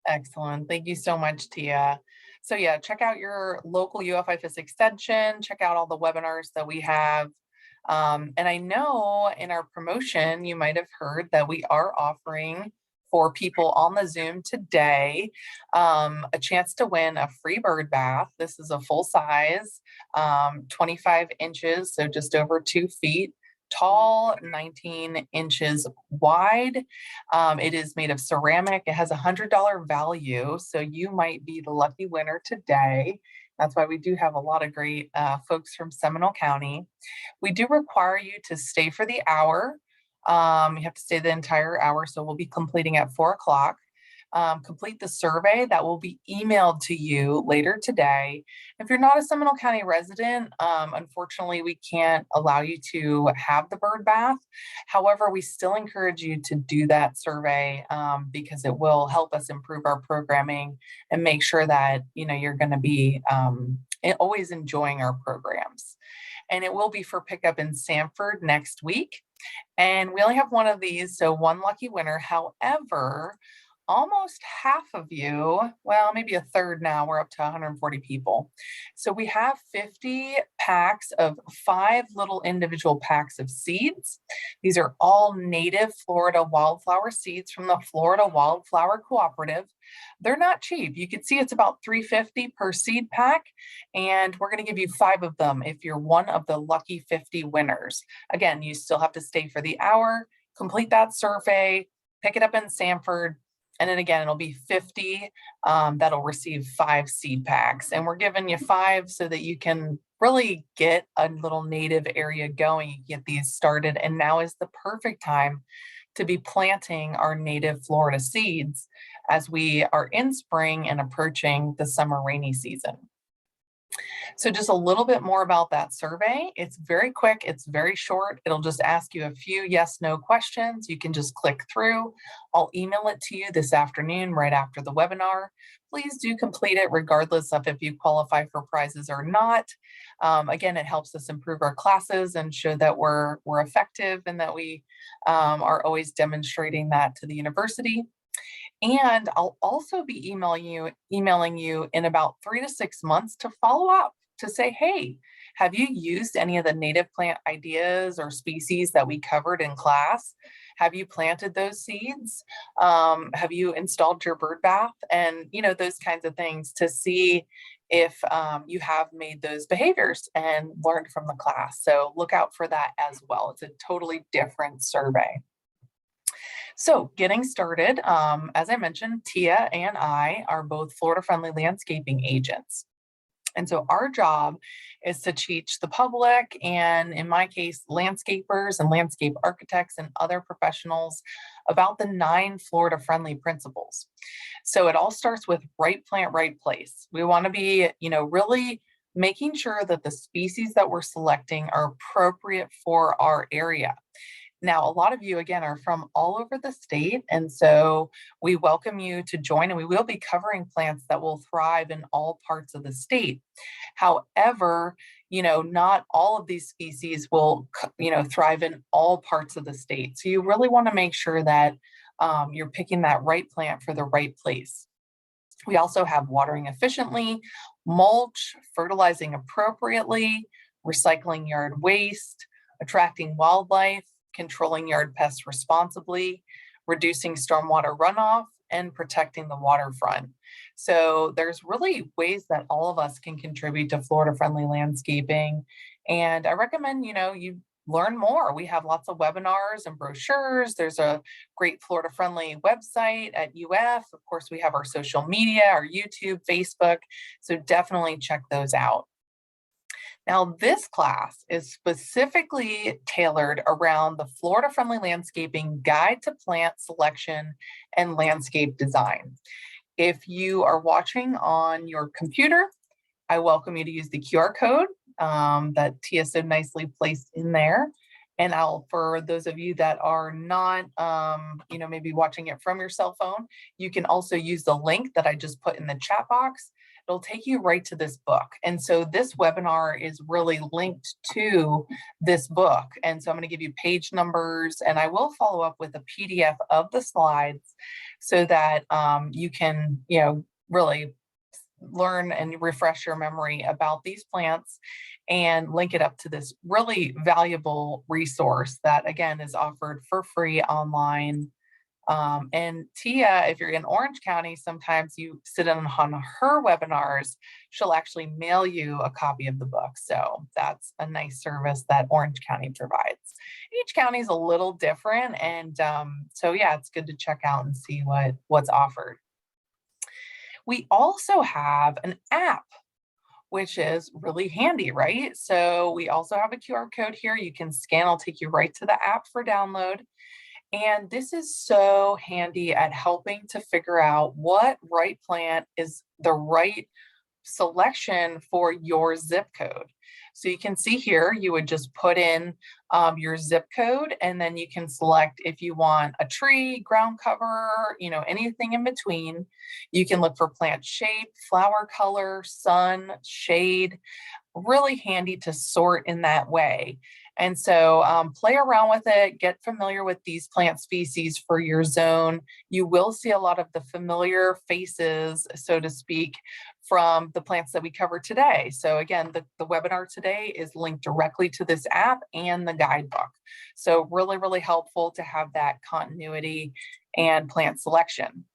Excellent. Thank you so much, Tia. So yeah, check out your local UFIFIS extension, check out all the webinars that we have. And I know in our promotion, you might have heard that we are offering for people on the Zoom today, a chance to win a free bird bath. This is a full size, 25 inches, so just over 2 feet tall, 19 inches wide. It is made of ceramic. It has a $100 value, so you might be the lucky winner today. That's why we do have a lot of great folks from Seminole County. We do require you to stay for the hour. You have to stay the entire hour, so we'll be completing at 4 o'clock. Complete the survey that will be emailed to you later today. If you're not a Seminole County resident, unfortunately, we can't allow you to have the bird bath. However, we still encourage you to do that survey because it will help us improve our programming and make sure that you're going to be always enjoying our programs. And it will be for pickup in Sanford next week. And we only have one of these, so one lucky winner. However, almost half of you, well, maybe a third now, we're up to 140 people. So we have 50 packs of 5 little individual packs of seeds. These are all native Florida wildflower seeds from the Florida Wildflower Cooperative. They're not cheap. You can see it's about $3.50 per seed pack, and we're going to give you 5 of them if you're one of the lucky 50 winners. Again, you still have to stay for the hour, complete that survey, pick it up in Sanford. And then again, it'll be 50 that'll receive 5 seed packs. And we're giving you 5 so that you can really get a little native area going, get these started. And now is the perfect time to be planting our native Florida seeds as we are in spring and approaching the summer rainy season. So just a little bit more about that survey. It's very quick. It's very short. It'll just ask you a few yes, no questions. You can just click through. I'll email it to you this afternoon right after the webinar. Please do complete it regardless of if you qualify for prizes or not. Again, it helps us improve our classes and show that we're effective and that we are always demonstrating that to the university. And I'll also be emailing you in about 3 to 6 months to follow up to say, hey, have you used any of the native plant ideas or species that we covered in class? Have you planted those seeds? Have you installed your bird bath? And, those kinds of things to see if you have made those behaviors and learned from the class. So look out for that as well. It's a totally different survey. So getting started, as I mentioned, Tia and I are both Florida Friendly Landscaping agents. And so our job is to teach the public, and in my case, landscapers and landscape architects and other professionals about the 9 Florida friendly principles. So it all starts with right plant, right place. We want to be, really making sure that the species that we're selecting are appropriate for our area. Now, a lot of you, again, are from all over the state, and so we welcome you to join, and we will be covering plants that will thrive in all parts of the state. However, not all of these species will, thrive in all parts of the state. So you really want to make sure that you're picking that right plant for the right place. We also have watering efficiently, mulch, fertilizing appropriately, recycling yard waste, attracting wildlife, controlling yard pests responsibly, reducing stormwater runoff, and protecting the waterfront. So there's really ways that all of us can contribute to Florida friendly landscaping. And I recommend, you learn more. We have lots of webinars and brochures. There's a great Florida friendly website at UF. Of course, we have our social media, our YouTube, Facebook. So definitely check those out. Now, this class is specifically tailored around the Florida Friendly Landscaping Guide to Plant Selection and Landscape Design. If you are watching on your computer, I welcome you to use the QR code that Tia so nicely placed in there. And for those of you that are not, maybe watching it from your cell phone, you can also use the link that I just put in the chat box. it'll take you right to this book. And so this webinar is really linked to this book. And so I'm going to give you page numbers, and I will follow up with a PDF of the slides so that you can, really learn and refresh your memory about these plants and link it up to this really valuable resource that, again, is offered for free online. And Tia, if you're in Orange County, sometimes you sit in on her webinars, she'll actually mail you a copy of the book. So that's a nice service that Orange County provides. Each county is a little different. And so yeah, it's good to check out and see what's offered. We also have an app, which is really handy, right? So we also have a QR code here. You can scan, it'll take you right to the app for download. And this is so handy at helping to figure out what right plant is the right selection for your zip code. So you can see here, you would just put in your zip code, and then you can select if you want a tree, ground cover, anything in between. You can look for plant shape, flower color, sun, shade. Really handy to sort in that way. And so play around with it, get familiar with these plant species for your zone. You will see a lot of the familiar faces, so to speak, from the plants that we cover today. So again, the webinar today is linked directly to this app and the guidebook. So really, really helpful to have that continuity and plant selection.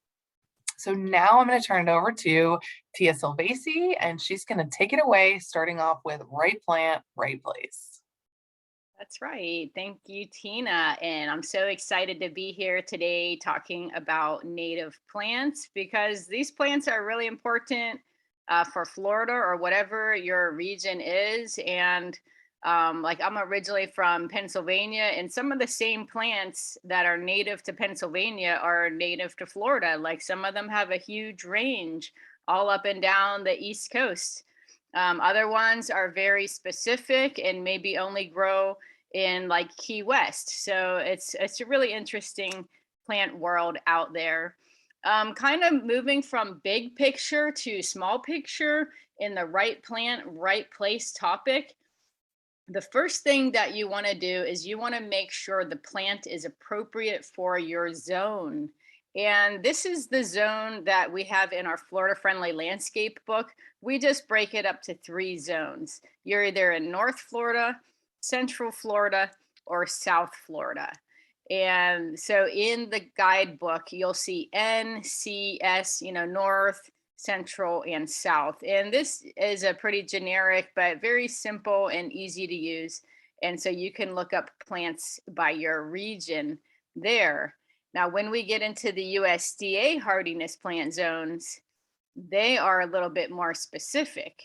So now I'm going to turn it over to Tia Silvasi, and she's going to take it away, starting off with right plant, right place. That's right. Thank you, Tina. And I'm so excited to be here today talking about native plants, because these plants are really important for Florida or whatever your region is. And like I'm originally from Pennsylvania, and some of the same plants that are native to Pennsylvania are native to Florida. Like some of them have a huge range all up and down the East Coast. Other ones are very specific and maybe only grow in like Key West. So it's a really interesting plant world out there. Kind of moving from big picture to small picture in the right plant, right place topic. The first thing that you want to do is you want to make sure the plant is appropriate for your zone. And this is the zone that we have in our Florida Friendly Landscape book. We just break it up to 3 zones. You're either in North Florida, Central Florida, or South Florida. And so in the guidebook, you'll see N, C, S, North, Central, and South. And this is a pretty generic, but very simple and easy to use. And so you can look up plants by your region there. Now, when we get into the USDA hardiness plant zones, they are a little bit more specific,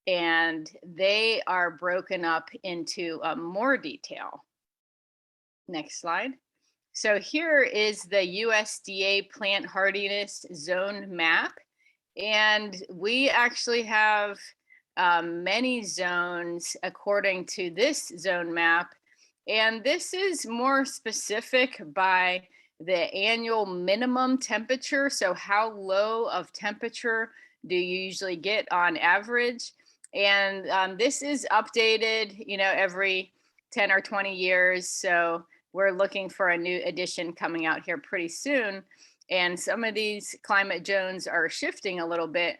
and they are broken up into more detail. Next slide. So here is the USDA plant hardiness zone map. And we actually have many zones according to this zone map. And this is more specific by the annual minimum temperature. So how low of temperature do you usually get on average? And this is updated, every 10 or 20 years. So we're looking for a new edition coming out here pretty soon. And some of these climate zones are shifting a little bit.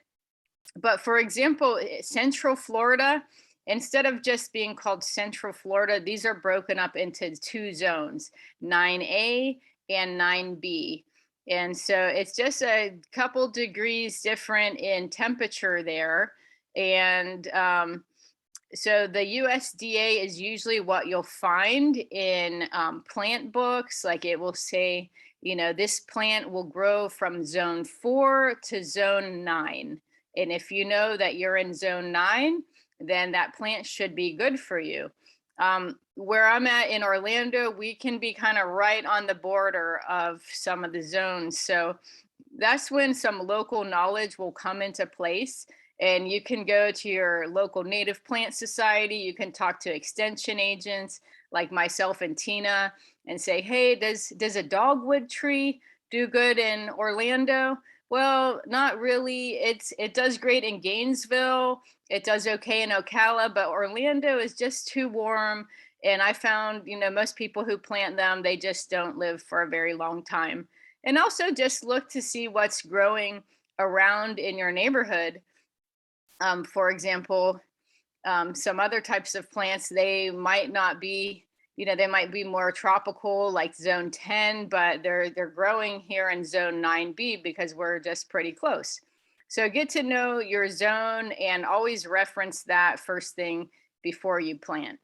But for example, Central Florida, instead of just being called Central Florida, these are broken up into 2 zones, 9A and 9B. And so it's just a couple degrees different in temperature there. And so the USDA is usually what you'll find in plant books. Like it will say, this plant will grow from zone 4 to zone 9. And if you know that you're in zone 9, then that plant should be good for you. Where I'm at in Orlando, we can be kind of right on the border of some of the zones. So that's when some local knowledge will come into place. And you can go to your local native plant society. You can talk to extension agents like myself and Tina and say, hey, does a dogwood tree do good in Orlando? Well, not really. It does great in Gainesville. It does okay in Ocala, but Orlando is just too warm. And I found, most people who plant them, they just don't live for a very long time. And also just look to see what's growing around in your neighborhood. For example, some other types of plants, they might not be, they might be more tropical, like zone 10, but they're growing here in zone 9B because we're just pretty close. So get to know your zone and always reference that first thing before you plant.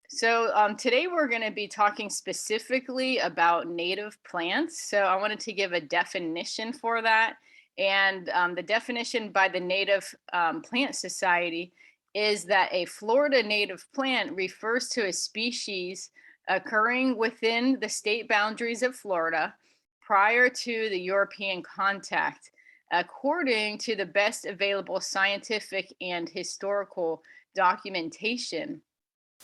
So today we're going to be talking specifically about native plants. So I wanted to give a definition for that. And the definition by the Native Plant Society is that a Florida native plant refers to a species occurring within the state boundaries of Florida prior to the European contact, according to the best available scientific and historical documentation.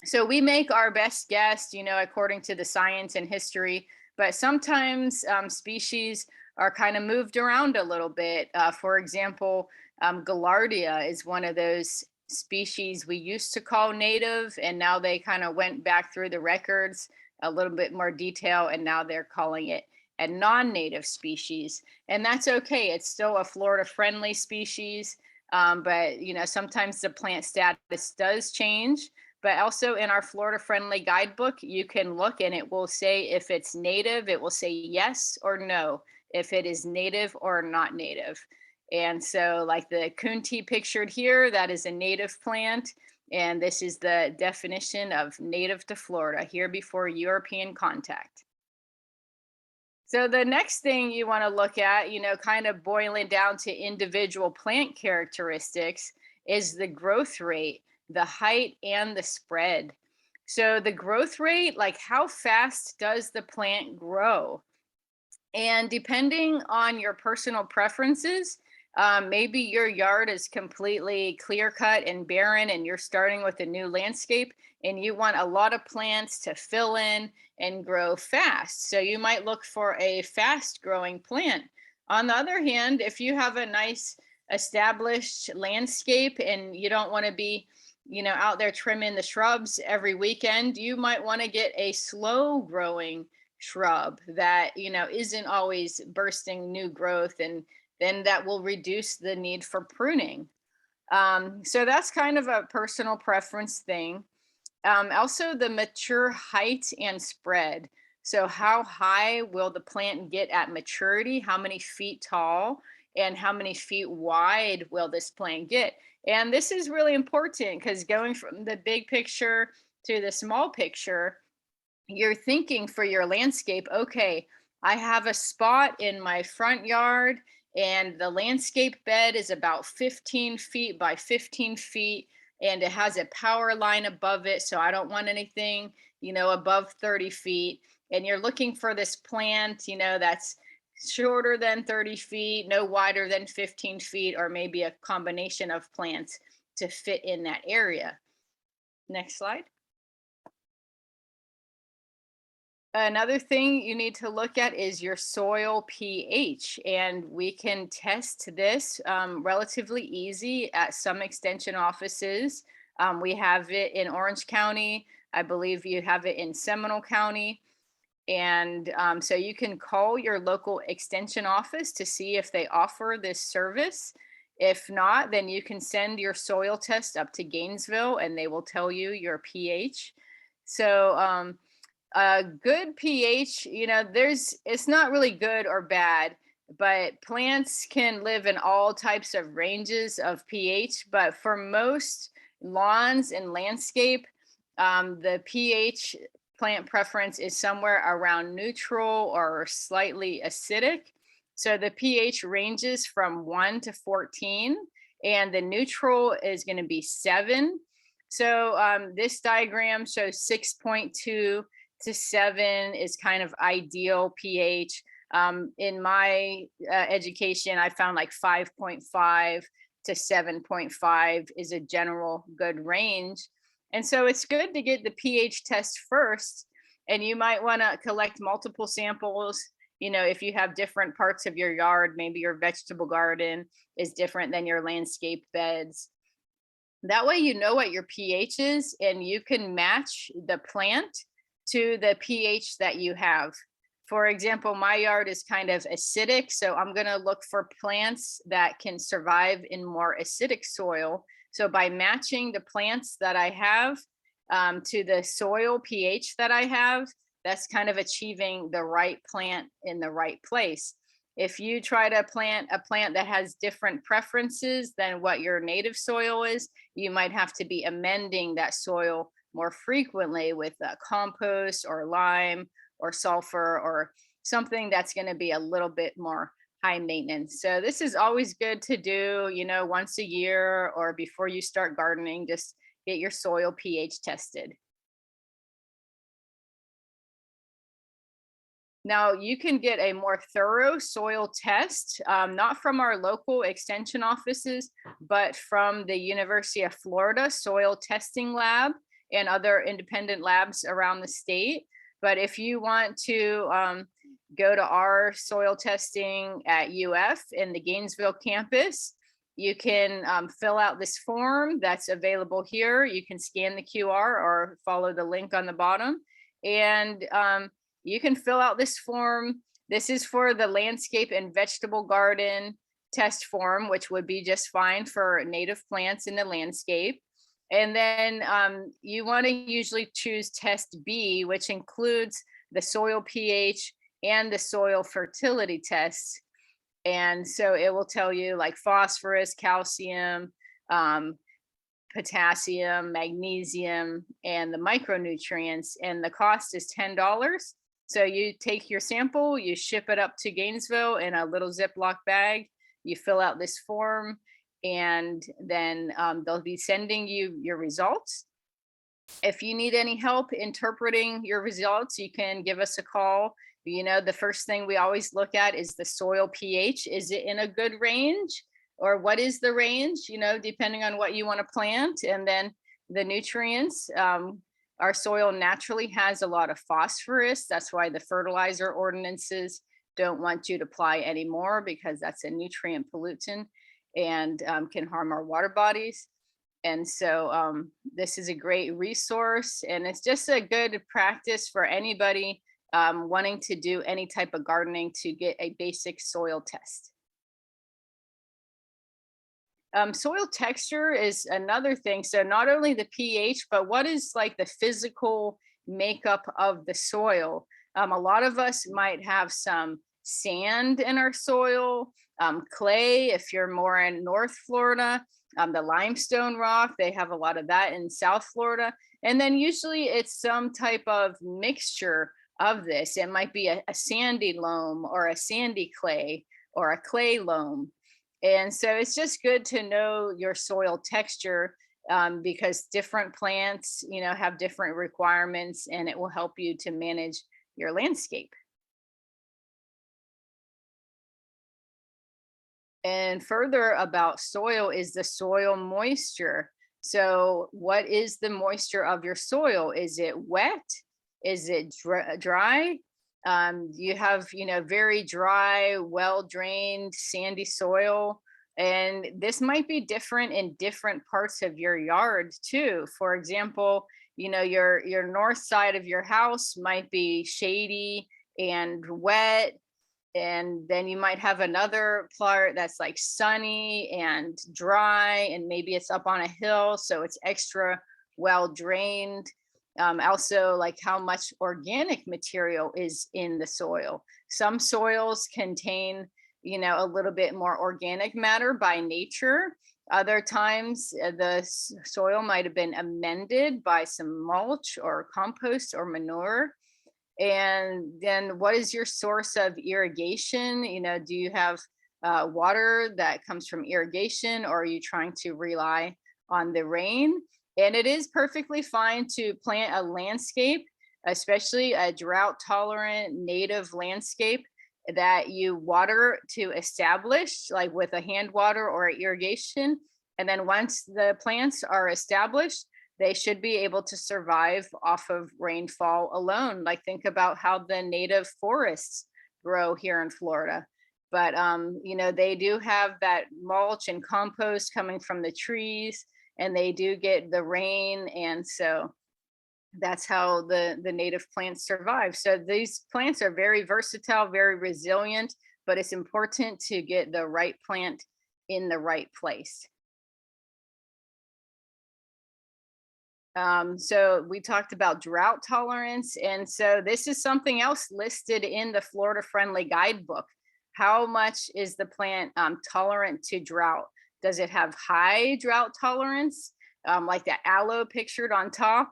So we make our best guess, according to the science and history, but sometimes species are kind of moved around a little bit. For example, Gaillardia is one of those species we used to call native, and now they kind of went back through the records a little bit more detail, and now they're calling it a non-native species. And that's okay. It's still a Florida-friendly species, but sometimes the plant status does change. But also in our Florida friendly guidebook, you can look and it will say if it's native, it will say yes or no, if it is native or not native. And so like the Kunti pictured here, that is a native plant. And this is the definition of native to Florida here before European contact. So the next thing you want to look at, kind of boiling down to individual plant characteristics, is the growth rate, the height, and the spread. So the growth rate, like how fast does the plant grow? And depending on your personal preferences, maybe your yard is completely clear cut and barren and you're starting with a new landscape and you want a lot of plants to fill in and grow fast. So you might look for a fast growing plant. On the other hand, if you have a nice established landscape and you don't want to be out there trimming the shrubs every weekend, you might want to get a slow growing shrub that, isn't always bursting new growth, and then that will reduce the need for pruning. So that's kind of a personal preference thing. Also, the mature height and spread. So how high will the plant get at maturity? How many feet tall and how many feet wide will this plant get? And this is really important because going from the big picture to the small picture, you're thinking for your landscape, okay, I have a spot in my front yard and the landscape bed is about 15 feet by 15 feet and it has a power line above it. So I don't want anything, above 30 feet. And you're looking for this plant, that's shorter than 30 feet, no wider than 15 feet, or maybe a combination of plants to fit in that area. Next slide. Another thing you need to look at is your soil pH, and we can test this relatively easy at some extension offices. We have it in Orange County. I believe you have it in Seminole County. And so you can call your local extension office to see if they offer this service. If not, then you can send your soil test up to Gainesville and they will tell you your pH. So a good pH, it's not really good or bad, but plants can live in all types of ranges of pH. But for most lawns and landscape, the pH plant preference is somewhere around neutral or slightly acidic. So the pH ranges from 1 to 14, and the neutral is going to be 7. So this diagram shows 6.2 to 7 is kind of ideal pH. In my education, I found like 5.5 to 7.5 is a general good range. And so it's good to get the pH test first And you might want to collect multiple samples. If you have different parts of your yard, maybe your vegetable garden is different than your landscape beds. That way, you know what your pH is, and you can match the plant to the pH that you have. For example, my yard is kind of acidic, so I'm going to look for plants that can survive in more acidic soil. So by matching the plants that I have to the soil pH that I have, that's kind of achieving the right plant in the right place. If you try to plant a plant that has different preferences than what your native soil is, you might have to be amending that soil more frequently with compost or lime or sulfur or something that's going to be a little bit more high maintenance. So this is always good to do, once a year or before you start gardening, just get your soil pH tested. Now, you can get a more thorough soil test, not from our local extension offices, but from the University of Florida Soil Testing Lab and other independent labs around the state. But if you want to go to our soil testing at UF in the Gainesville campus, you can fill out this form that's available here. You can scan the QR or follow the link on the bottom. And you can fill out this form. This is for the landscape and vegetable garden test form, which would be just fine for native plants in the landscape. And then you want to usually choose test B, which includes the soil pH and the soil fertility tests. And so it will tell you like phosphorus, calcium, potassium, magnesium, and the micronutrients. And the cost is $10. So you take your sample, you ship it up to Gainesville in a little Ziploc bag, you fill out this form, and then they'll be sending you your results. If you need any help interpreting your results, you can give us a call. The first thing we always look at is the soil pH. Is it in a good range? Or what is the range, depending on what you want to plant? And then the nutrients. Our soil naturally has a lot of phosphorus. That's why the fertilizer ordinances don't want you to apply anymore, because that's a nutrient pollutant and can harm our water bodies. And so this is a great resource, and it's just a good practice for anybody wanting to do any type of gardening to get a basic soil test. Soil texture is another thing. So not only the pH, but what is like the physical makeup of the soil? A lot of us might have some sand in our soil, clay, if you're more in North Florida, the limestone rock, they have a lot of that in South Florida. And then usually it's some type of mixture of this. It might be a sandy loam or a sandy clay or a clay loam. And so it's just good to know your soil texture because different plants, have different requirements, and it will help you to manage your landscape. And further about soil is the soil moisture. So what is the moisture of your soil? Is it wet? Is it dry? You have, very dry, well-drained, sandy soil. And this might be different in different parts of your yard too. For example, your north side of your house might be shady and wet. And then you might have another part that's like sunny and dry, and maybe it's up on a hill, so it's extra well drained. Also, like how much organic material is in the soil. Some soils contain, a little bit more organic matter by nature. Other times, the soil might have been amended by some mulch or compost or manure. And then what is your source of irrigation? Do you have water that comes from irrigation, or are you trying to rely on the rain? And it is perfectly fine to plant a landscape, especially a drought tolerant native landscape that you water to establish, like with a hand water or irrigation. And then once the plants are established, they should be able to survive off of rainfall alone. Like think about how the native forests grow here in Florida. But you know, they do have that mulch and compost coming from the trees, and they do get the rain, and so that's how the native plants survive. So these plants are very versatile, very resilient, but it's important to get the right plant in the right place. So we talked about drought tolerance, and so this is something else listed in the Florida Friendly Guidebook. How much is the plant tolerant to drought? Does it have high drought tolerance, like the aloe pictured on top?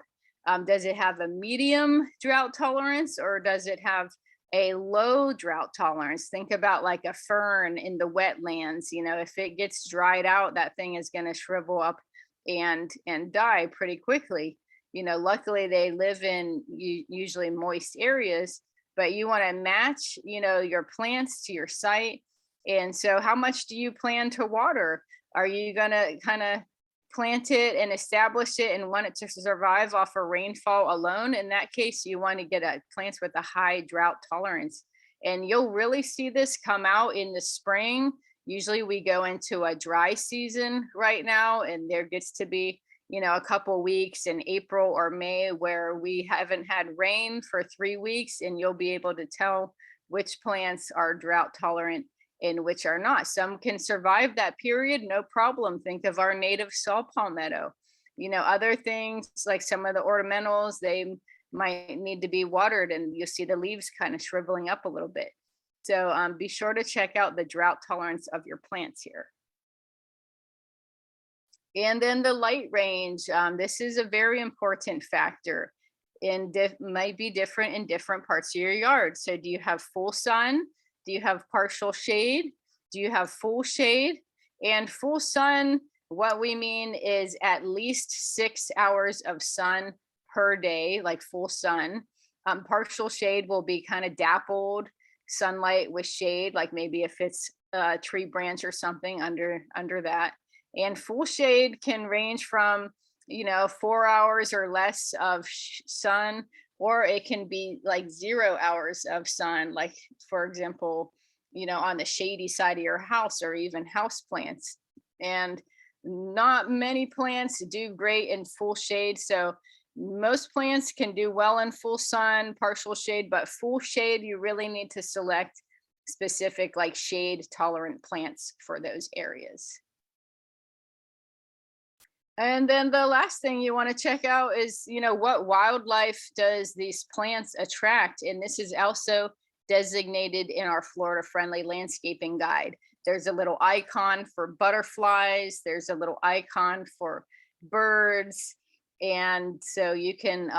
Does it have a medium drought tolerance, or does it have a low drought tolerance? Think about like a fern in the wetlands. You know, if it gets dried out, that thing is going to shrivel up and die pretty quickly. You know, luckily they live in usually moist areas, but you want to match, you know, your plants to your site. And so how much do you plan to water? Are you going to kind of plant it and establish it and want it to survive off of rainfall alone? In that case, you want to get plants with a high drought tolerance. And you'll really see this come out in the spring. Usually we go into a dry season right now, and there gets to be, you know, a couple weeks in April or May where we haven't had rain for 3 weeks, and you'll be able to tell which plants are drought tolerant and which are not. Some can survive that period, no problem. Think of our native Saw Palmetto. You know, other things like some of the ornamentals, they might need to be watered, and you'll see the leaves kind of shriveling up a little bit. So be sure to check out the drought tolerance of your plants here. And then the light range, this is a very important factor, and might be different in different parts of your yard. So do you have full sun? Do you have partial shade? Do you have full shade? And full sun, what we mean is at least 6 hours of sun per day, like full sun. Partial shade will be kind of dappled sunlight with shade, like maybe if it's a tree branch or something under that. And full shade can range from, you know, 4 hours or less of sun, or it can be like 0 hours of sun, like for example, you know, on the shady side of your house, or even house plants. And not many plants do great in full shade. So most plants can do well in full sun, partial shade, but full shade, you really need to select specific like shade tolerant plants for those areas. And then the last thing you want to check out is, you know, what wildlife does these plants attract? And this is also designated in our Florida Friendly Landscaping Guide. There's a little icon for butterflies. There's a little icon for birds. And so you can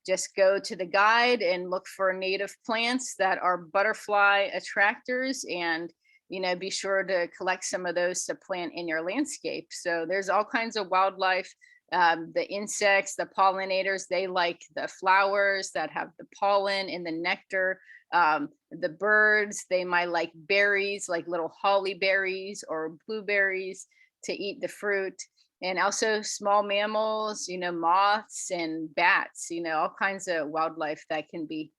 just go to the guide and look for native plants that are butterfly attractors, and you know, be sure to collect some of those to plant in your landscape. So there's all kinds of wildlife. The insects, the pollinators, they like the flowers that have the pollen and the nectar. The birds, they might like berries, like little holly berries or blueberries to eat the fruit. And also small mammals, you know, moths and bats, you know, all kinds of wildlife that can be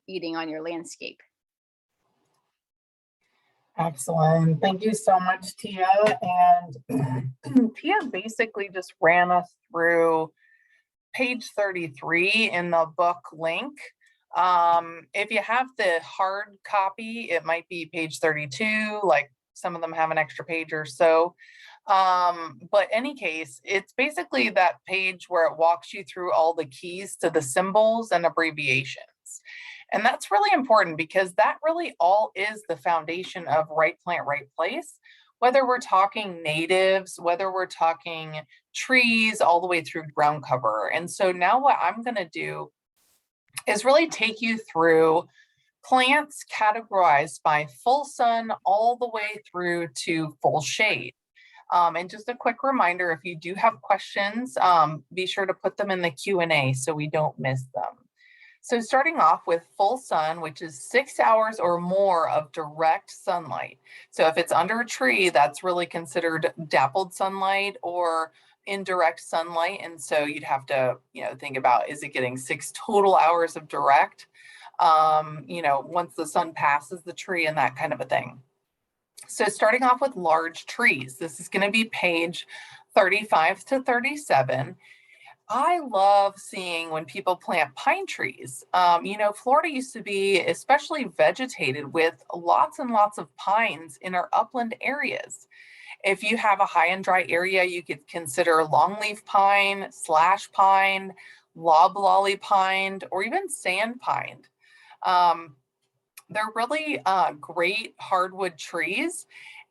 eating on your landscape. Excellent. Thank you so much, Tia. And Tia basically just ran us through page 33 in the book link. If you have the hard copy, it might be page 32, like some of them have an extra page or so. But any case, it's basically that page where it walks you through all the keys to the symbols and abbreviations. And that's really important because that really all is the foundation of right plant, right place, whether we're talking natives, whether we're talking trees, all the way through ground cover. And so now what I'm going to do is really take you through plants categorized by full sun all the way through to full shade. And just a quick reminder, if you do have questions, be sure to put them in the Q&A so we don't miss them. So starting off with full sun, which is 6 hours or more of direct sunlight. So if it's under a tree, that's really considered dappled sunlight, or indirect sunlight. And so you'd have to, think about, is it getting 6 total hours of direct, once the sun passes the tree and that kind of a thing. So starting off with large trees, this is going to be page 35 to 37. I love seeing when people plant pine trees. Florida used to be especially vegetated with lots and lots of pines in our upland areas. If you have a high and dry area, you could consider longleaf pine, slash pine, loblolly pine, or even sand pine. They're really great hardwood trees,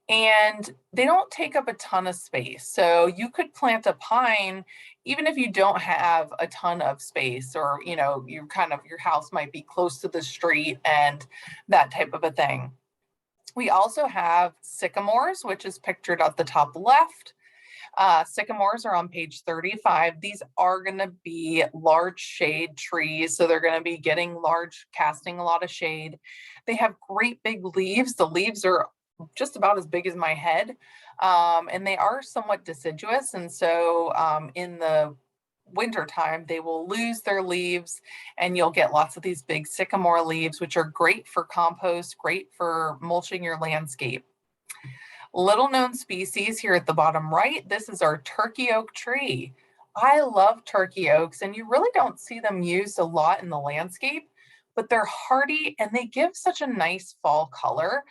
and they don't take up a ton of space. So you could plant a pine even if you don't have a ton of space, or your house might be close to the street and that type of a thing. We also have sycamores, which is pictured at the top left. Sycamores are on page 35. These are going to be large shade trees, so they're going to be getting large, casting a lot of shade. They have great big leaves. The leaves are just about as big as my head, and they are somewhat deciduous. And so in the winter time, they will lose their leaves, and you'll get lots of these big sycamore leaves, which are great for compost, great for mulching your landscape. Little known species here at the bottom right, this is our turkey oak tree. I love turkey oaks, and you really don't see them used a lot in the landscape, but they're hardy and they give such a nice fall color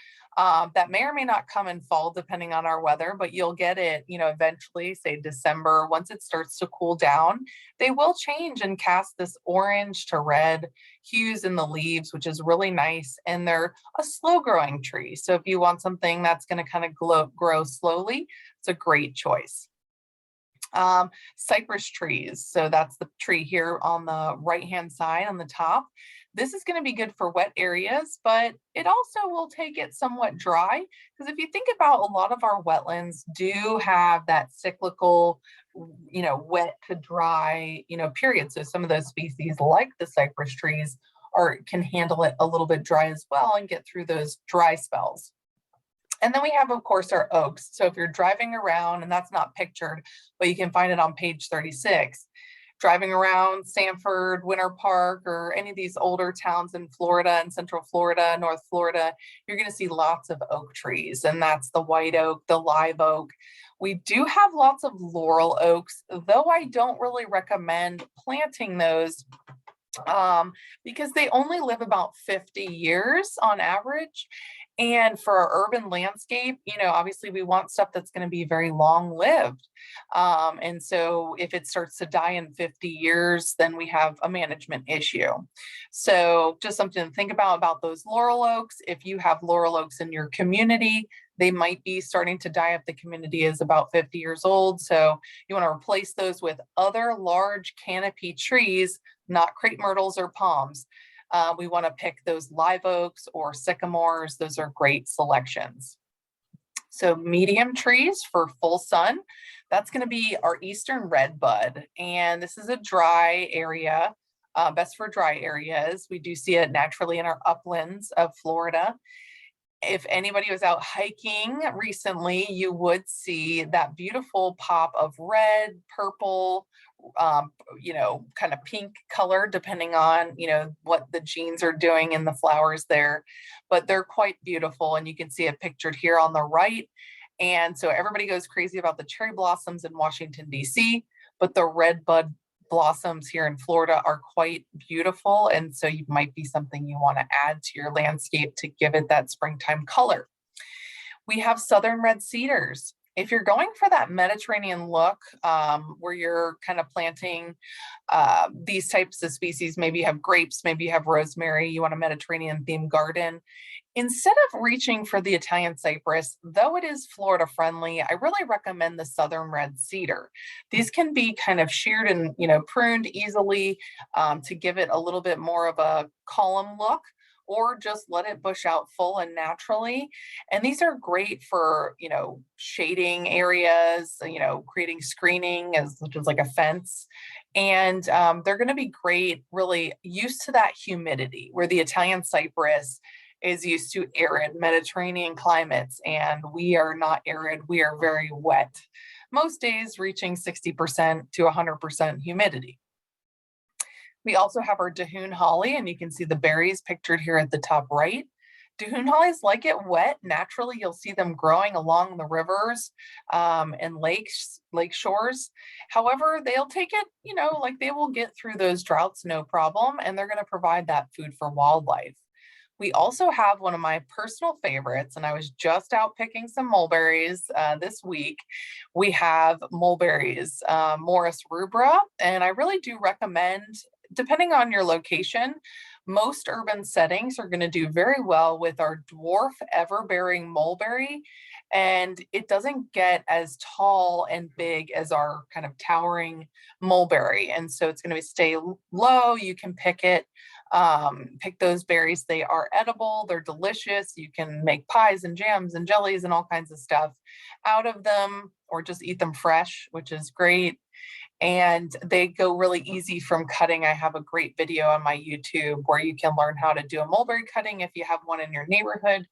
that may or may not come in fall depending on our weather, but you'll get it, eventually, say December. Once it starts to cool down, they will change and cast this orange to red hues in the leaves, which is really nice. And they're a slow growing tree. So if you want something that's going to kind of grow slowly, it's a great choice. Cypress trees. So that's the tree here on the right-hand side on the top. This is going to be good for wet areas, but it also will take it somewhat dry, because if you think about, a lot of our wetlands do have that cyclical, wet to dry, period. So some of those species, like the cypress trees, can handle it a little bit dry as well and get through those dry spells. And then we have, of course, our oaks. So if you're driving around, and that's not pictured, but you can find it on page 36, driving around Sanford, Winter Park, or any of these older towns in Florida and Central Florida, North Florida, you're going to see lots of oak trees. And that's the white oak, the live oak. We do have lots of laurel oaks, though I don't really recommend planting those because they only live about 50 years on average. And for our urban landscape, obviously we want stuff that's going to be very long lived. And so if it starts to die in 50 years, then we have a management issue. So just something to think about those laurel oaks. If you have laurel oaks in your community, they might be starting to die if the community is about 50 years old. So you want to replace those with other large canopy trees, not crepe myrtles or palms. We want to pick those live oaks or sycamores. Those are great selections. So medium trees for full sun, that's going to be our eastern redbud. And this is a dry area, best for dry areas. We do see it naturally in our uplands of Florida. If anybody was out hiking recently, you would see that beautiful pop of red, purple, kind of pink color, depending on, what the genes are doing in the flowers there. But they're quite beautiful, and you can see it pictured here on the right. And so everybody goes crazy about the cherry blossoms in Washington, D.C., but the red bud blossoms here in Florida are quite beautiful. And so you might be something you want to add to your landscape to give it that springtime color. We have southern red cedars. If you're going for that Mediterranean look, where you're kind of planting these types of species, maybe you have grapes, maybe you have rosemary, you want a Mediterranean themed garden, instead of reaching for the Italian cypress, though it is Florida friendly, I really recommend the southern red cedar. These can be kind of sheared and pruned easily to give it a little bit more of a column look, or just let it bush out full and naturally. And these are great for, shading areas, creating screening which is like a fence. And they're going to be great, really used to that humidity, where the Italian cypress is used to arid Mediterranean climates. And we are not arid, we are very wet. most days reaching 60% to 100% humidity. We also have our Dahoon holly, and you can see the berries pictured here at the top right. Dahoon hollies like it wet. Naturally, you'll see them growing along the rivers and lake shores. However, they'll take it, like they will get through those droughts no problem, and they're going to provide that food for wildlife. We also have one of my personal favorites, and I was just out picking some mulberries this week. We have mulberries, Morris rubra, and I really do recommend, depending on your location, most urban settings are going to do very well with our dwarf ever-bearing mulberry, and it doesn't get as tall and big as our kind of towering mulberry, and so it's going to stay low. You can pick those berries. They are edible, they're delicious. You can make pies and jams and jellies and all kinds of stuff out of them, or just eat them fresh, which is great. And they go really easy from cutting. I have a great video on my YouTube where you can learn how to do a mulberry cutting if you have one in your neighborhood,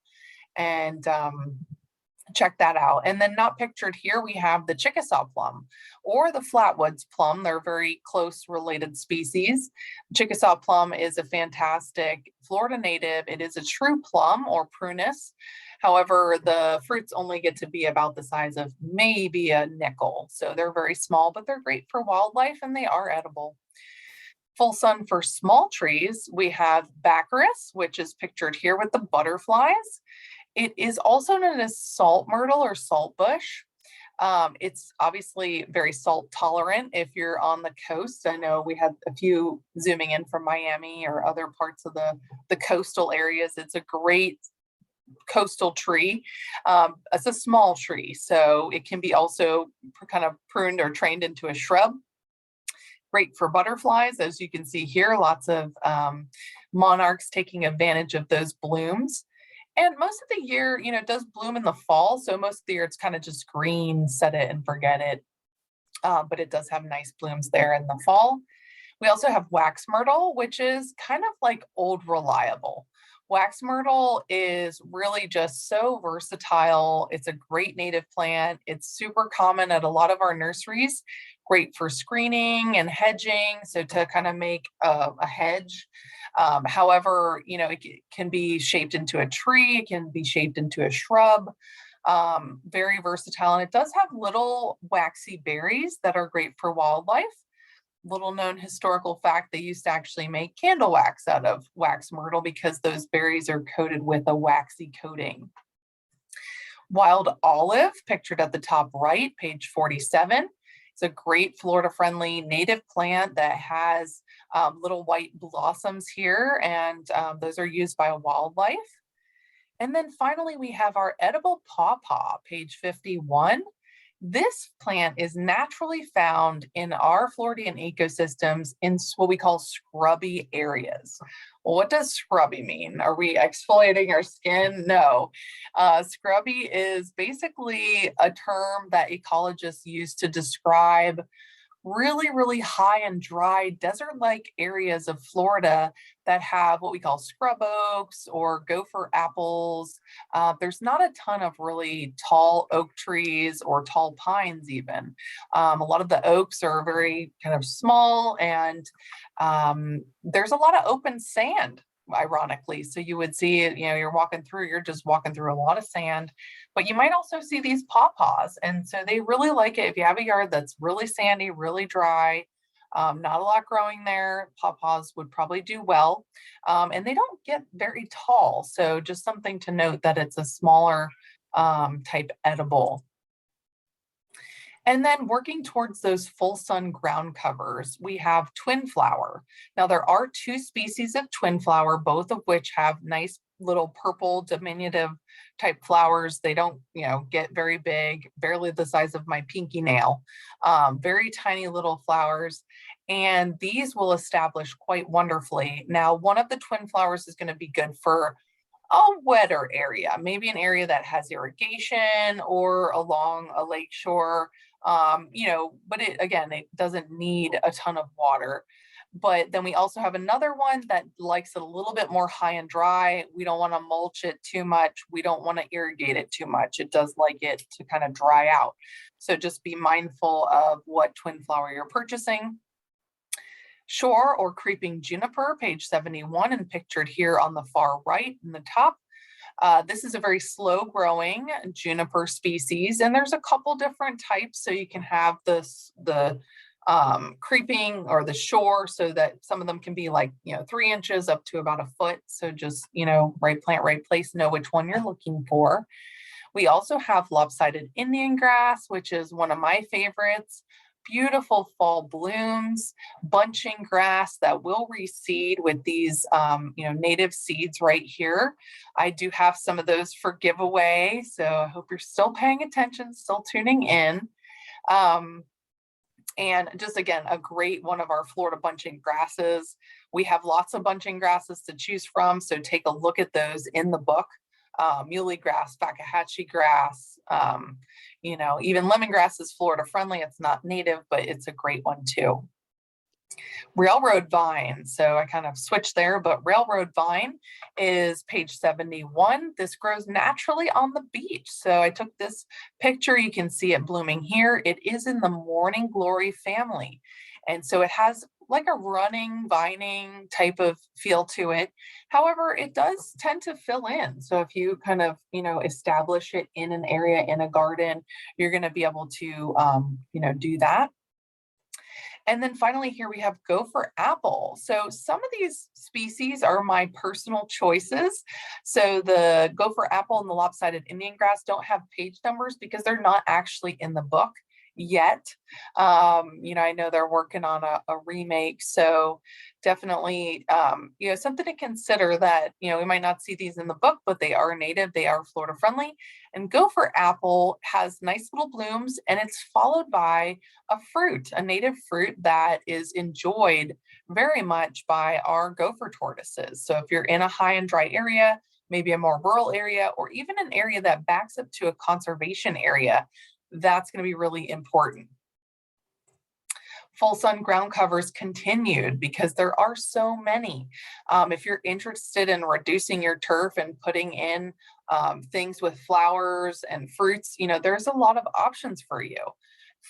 and check that out. And then not pictured here, we have the Chickasaw plum or the flatwoods plum. They're very close related species. Chickasaw plum is a fantastic Florida native. It is a true plum or prunus. However, the fruits only get to be about the size of maybe a nickel. So they're very small, but they're great for wildlife and they are edible. Full sun for small trees, we have Baccharis, which is pictured here with the butterflies. It is also known as salt myrtle or salt bush. It's obviously very salt tolerant if you're on the coast. I know we had a few zooming in from Miami or other parts of the coastal areas. It's a great coastal tree. It's a small tree, so it can be also kind of pruned or trained into a shrub. Great for butterflies, as you can see here, lots of monarchs taking advantage of those blooms. And most of the year, it does bloom in the fall. So most of the year it's kind of just green, set it and forget it. But it does have nice blooms there in the fall. We also have wax myrtle, which is kind of like old reliable. Wax myrtle is really just so versatile. It's a great native plant. It's super common at a lot of our nurseries, great for screening and hedging. So to kind of make a hedge. However, it can be shaped into a tree, it can be shaped into a shrub, very versatile. And it does have little waxy berries that are great for wildlife. Little known historical fact, they used to actually make candle wax out of wax myrtle because those berries are coated with a waxy coating. Wild olive, pictured at the top right, page 47. It's a great Florida-friendly native plant that has little white blossoms here, and those are used by wildlife. And then finally, we have our edible pawpaw, page 51. This plant is naturally found in our Floridian ecosystems in what we call scrubby areas. Well, what does scrubby mean? Are we exfoliating our skin? No. Scrubby is basically a term that ecologists use to describe really, really high and dry desert-like areas of Florida that have what we call scrub oaks or gopher apples. There's not a ton of really tall oak trees or tall pines even. A lot of the oaks are very kind of small, and there's a lot of open sand, ironically. So you would see it, you're just walking through a lot of sand, but you might also see these pawpaws. And so they really like it. If you have a yard that's really sandy, really dry, not a lot growing there, pawpaws would probably do well. And they don't get very tall. So just something to note that it's a smaller type edible. And then working towards those full sun ground covers, we have twin flower. Now there are two species of twin flower, both of which have nice little purple diminutive type flowers. They don't, get very big, barely the size of my pinky nail, very tiny little flowers. And these will establish quite wonderfully. Now, one of the twin flowers is going to be good for a wetter area, maybe an area that has irrigation or along a lake shore, but it doesn't need a ton of water. But then we also have another one that likes it a little bit more high and dry. We don't want to mulch it too much. We don't want to irrigate it too much. It does like it to kind of dry out. So just be mindful of what twin flower you're purchasing. Shore or creeping juniper, page 71, and pictured here on the far right in the top. This is a very slow growing juniper species, and there's a couple different types. So you can have the creeping or the shore, so that some of them can be like, 3 inches up to about a foot. So just, right plant, right place, know which one you're looking for. We also have lopsided Indian grass, which is one of my favorites. Beautiful fall blooms, bunching grass that will reseed with these, native seeds right here. I do have some of those for giveaway, so I hope you're still paying attention, still tuning in. And just again, a great one of our Florida bunching grasses. We have lots of bunching grasses to choose from, so take a look at those in the book. Muley grass, Fakahatchee grass, even lemongrass is Florida friendly. It's not native, but it's a great one too. Railroad vine. So I kind of switched there, but railroad vine is page 71. This grows naturally on the beach. So I took this picture. You can see it blooming here. It is in the morning glory family. And so it has like a running, vining type of feel to it. However, it does tend to fill in. So if you kind of, establish it in an area in a garden, you're going to be able to, do that. And then finally here we have Gopher Apple. So some of these species are my personal choices. So the Gopher Apple and the lopsided Indian grass don't have page numbers because they're not actually in the book yet. I know they're working on a remake, so definitely, something to consider that, we might not see these in the book, but they are native, they are Florida friendly. And Gopher Apple has nice little blooms, and it's followed by a fruit, a native fruit that is enjoyed very much by our gopher tortoises. So if you're in a high and dry area, maybe a more rural area, or even an area that backs up to a conservation area, that's going to be really important. Full sun ground covers continued because there are so many. If you're interested in reducing your turf and putting in things with flowers and fruits, there's a lot of options for you.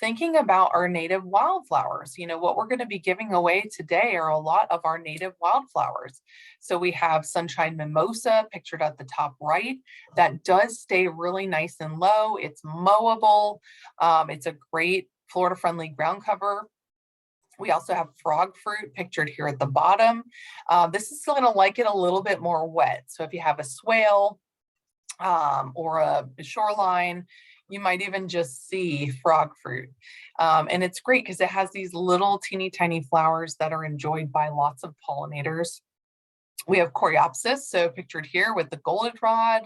Thinking about our native wildflowers, what we're going to be giving away today are a lot of our native wildflowers. So we have sunshine mimosa pictured at the top right. That does stay really nice and low. It's mowable. It's a great Florida friendly ground cover. We also have frog fruit pictured here at the bottom. This is going to like it a little bit more wet. So if you have a swale or a shoreline, you might even just see frog fruit. And it's great because it has these little teeny tiny flowers that are enjoyed by lots of pollinators. We have Coreopsis, so pictured here with the goldenrod.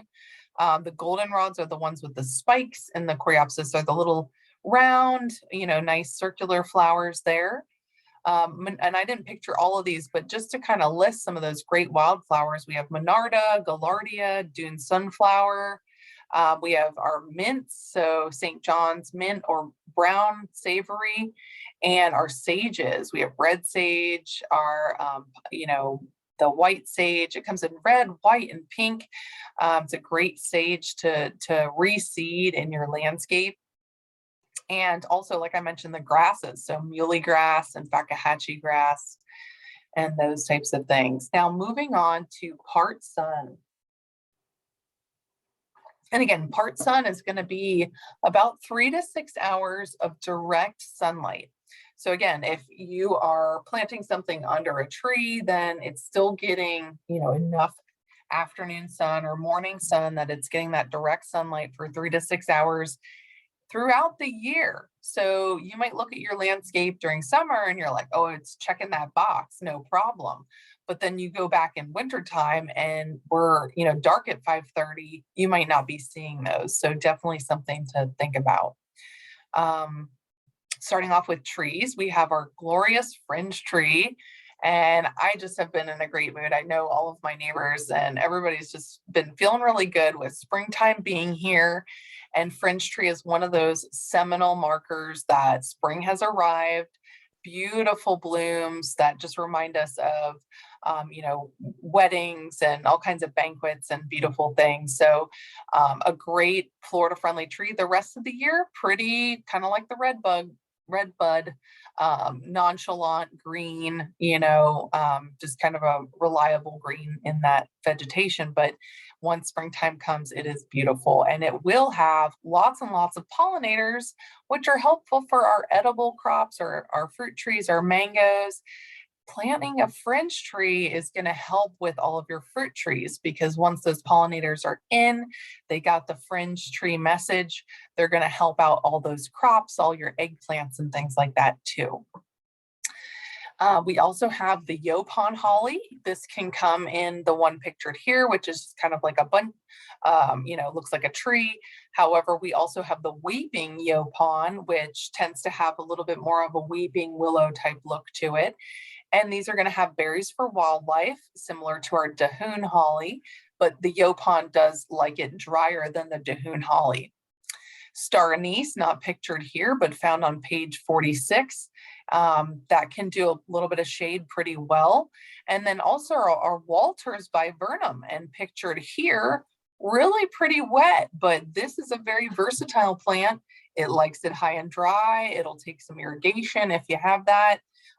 The goldenrods are the ones with the spikes, and the Coreopsis are the little round, nice circular flowers there. And I didn't picture all of these, but just to kind of list some of those great wildflowers, we have Monarda, Gaillardia, Dune sunflower. We have our mints, so St. John's mint or brown savory, and our sages. We have red sage, our, the white sage. It comes in red, white, and pink. It's a great sage to reseed in your landscape. And also, like I mentioned, the grasses, so muley grass and Fakahatchee grass and those types of things. Now, moving on to part sun. And again, part sun is going to be about 3 to 6 hours of direct sunlight. So again, if you are planting something under a tree, then it's still getting, enough afternoon sun or morning sun that it's getting that direct sunlight for 3 to 6 hours throughout the year. So you might look at your landscape during summer and you're like, oh, it's checking that box, no problem. But then you go back in wintertime and we're, dark at 5:30, you might not be seeing those. So definitely something to think about. Starting off with trees, we have our glorious fringe tree. And I just have been in a great mood. I know all of my neighbors and everybody's just been feeling really good with springtime being here. And fringe tree is one of those seminal markers that spring has arrived. beautiful blooms that just remind us of, you know, weddings and all kinds of banquets and beautiful things. So a great Florida friendly tree. The rest of the year, pretty kind of like the red bud, nonchalant green, you know, just kind of a reliable green in that vegetation. But once springtime comes, it is beautiful, and it will have lots and lots of pollinators, which are helpful for our edible crops or our fruit trees, our mangoes. Planting a fringe tree is going to help with all of your fruit trees, because once those pollinators are in, they got the fringe tree message. They're going to help out all those crops, all your eggplants and things like that too. We also have the Yopon Holly. This can come in the one pictured here, which is kind of like a bunch, you know, looks like a tree. However, we also have the weeping Yopon, which tends to have a little bit more of a weeping willow type look to it. And these are going to have berries for wildlife, similar to our Dahoon holly, but the Yeopon does like it drier than the Dahoon holly. Star anise, not pictured here, but found on page 46. That can do a little bit of shade pretty well. And then also our Walters viburnum, and pictured here, really pretty wet, but this is a very versatile plant. It likes it high and dry. It'll take some irrigation if you have that.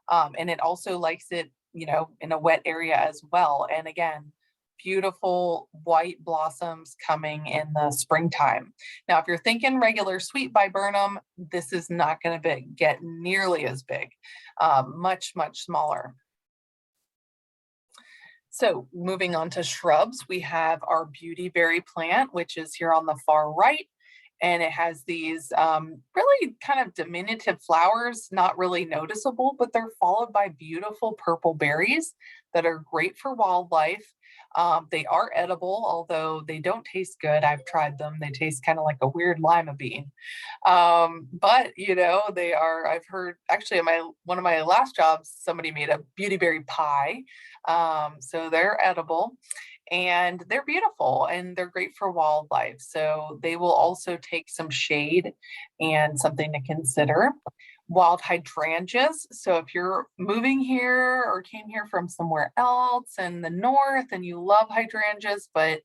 And it also likes it, you know, in a wet area as well. And again, beautiful white blossoms coming in the springtime. Now, if you're thinking regular sweet viburnum, this is not going to get nearly as big, much, much smaller. So moving on to shrubs, we have our beautyberry plant, which is here on the far right. And it has these really kind of diminutive flowers, not really noticeable, but they're followed by beautiful purple berries that are great for wildlife. They are edible, although they don't taste good. I've tried them. They taste kind of like a weird lima bean. But you know, they are, I've heard actually in one of my last jobs, somebody made a beautyberry pie. So they're edible. And they're beautiful and they're great for wildlife. So they will also take some shade, and something to consider. Wild hydrangeas. So if you're moving here or came here from somewhere else in the north and you love hydrangeas, but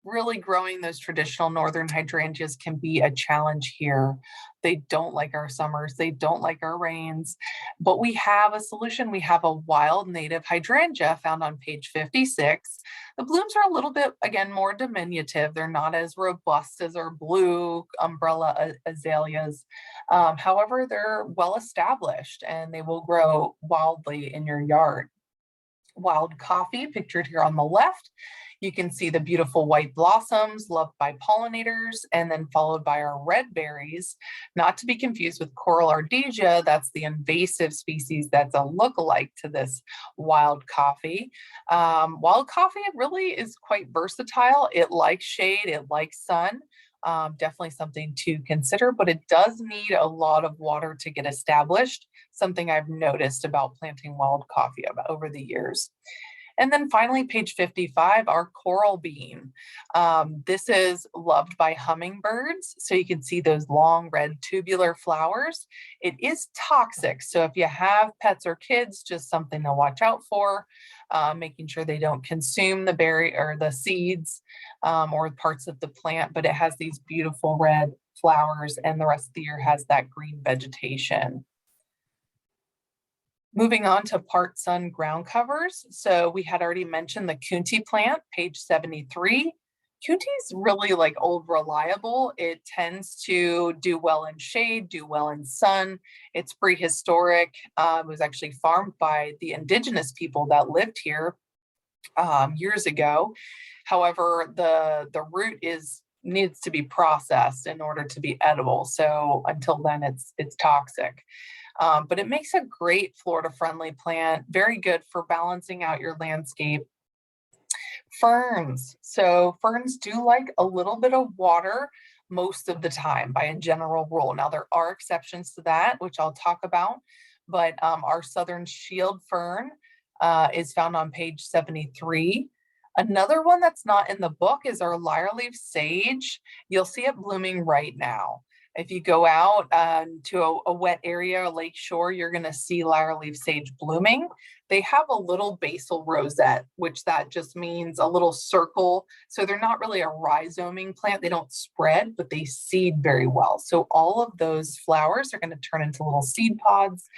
really growing those traditional northern hydrangeas can be a challenge here. They don't like our summers, they don't like our rains, but we have a solution. We have a wild native hydrangea found on page 56. The blooms are a little bit, again, more diminutive. They're not as robust as our blue umbrella azaleas. However, they're well established and they will grow wildly in your yard. Wild coffee, pictured here on the left. You can see the beautiful white blossoms loved by pollinators, and then followed by our red berries, not to be confused with coral ardisia. That's the invasive species that's a look-alike to this wild coffee. Wild coffee really is quite versatile. It likes shade, it likes sun. Definitely something to consider, but it does need a lot of water to get established, something I've noticed about planting wild coffee over the years. And then finally, page 55, our coral bean. This is loved by hummingbirds. So you can see those long red tubular flowers. It is toxic. So if you have pets or kids, just something to watch out for, making sure they don't consume the berry or the seeds or parts of the plant, but it has these beautiful red flowers, and the rest of the year has that green vegetation. Moving on to part sun ground covers. So we had already mentioned the Kunti plant, page 73. Kunti is really like old reliable. It tends to do well in shade, do well in sun. It's prehistoric. It was actually farmed by the indigenous people that lived here years ago. However, the root needs to be processed in order to be edible. So until then, it's toxic. But it makes a great Florida-friendly plant, very good for balancing out your landscape. Ferns. So ferns do like a little bit of water most of the time by a general rule. Now, there are exceptions to that, which I'll talk about, but our southern shield fern is found on page 73. Another one that's not in the book is our lyre leaf sage. You'll see it blooming right now. If you go out to a wet area, a lake shore, you're going to see lyre leaf sage blooming. They have a little basal rosette, which that just means a little circle. So they're not really a rhizoming plant. They don't spread, but they seed very well. So all of those flowers are going to turn into little seed pods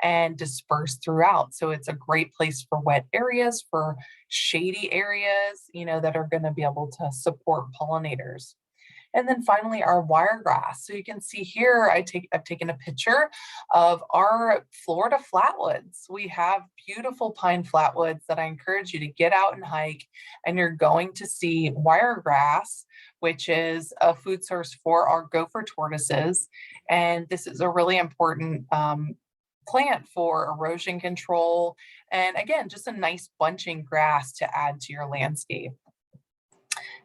and disperse throughout. So it's a great place for wet areas, for shady areas, that are going to be able to support pollinators. And then finally, our wiregrass. So you can see here, I've taken a picture of our Florida flatwoods. We have beautiful pine flatwoods that I encourage you to get out and hike, and you're going to see wiregrass, which is a food source for our gopher tortoises. And this is a really important plant for erosion control. And again, just a nice bunching grass to add to your landscape.